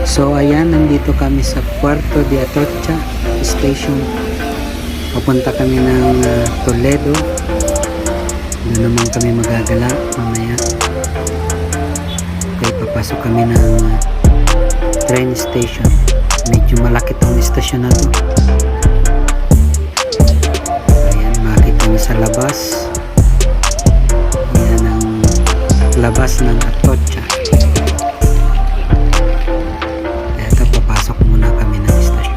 So ayan, nandito kami sa Puerto de Atocha Station. Papunta kami ng Toledo. Doon naman kami magagala mamaya. Okay, papasok kami ng train station. Medyo malaki tong station na to. Ayan, makikita nyo sa labas. Ayan ang labas ng Atocha. Eto, papasok muna kami ng station.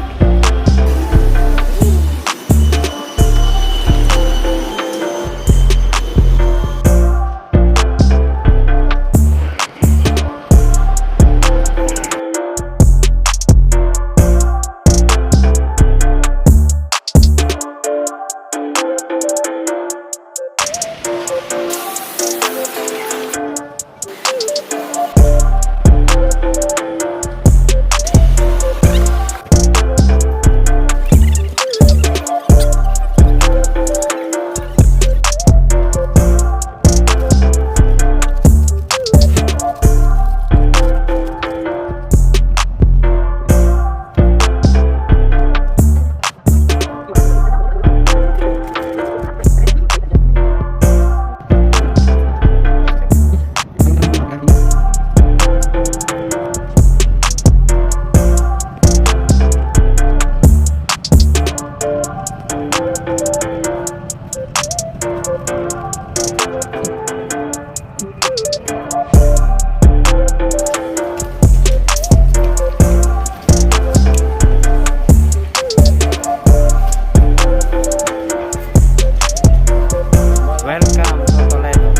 Welcome to Toledo.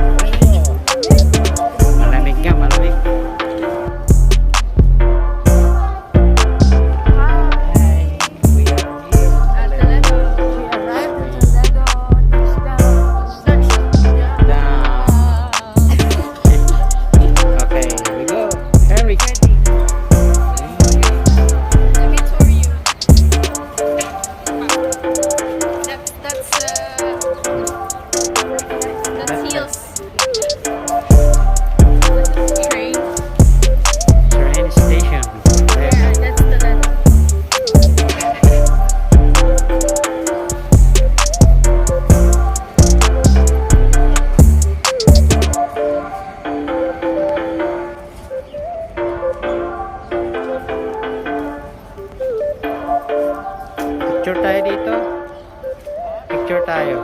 Malamig nga, malamig. Hi, we are here at Toledo. We arrived at Toledo. Touchdown. Okay, we go. Eric. Let me tour you. That's heels. Train. Train station. Yeah, that's Toledo. Picture tayo dito. Picture tayo.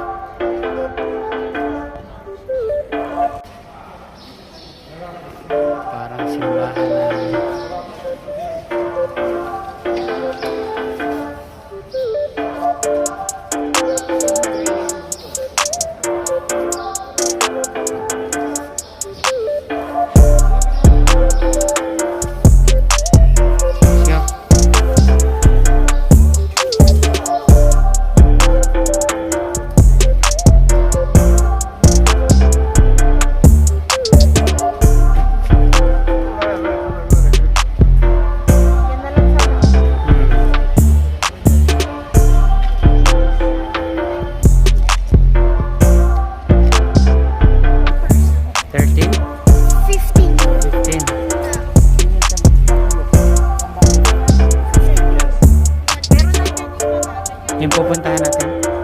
Parang simbahan na. Let's go. Yan na lang sana. 13? 15. 15. Pero nandiyan yung Yung pupuntahan natin.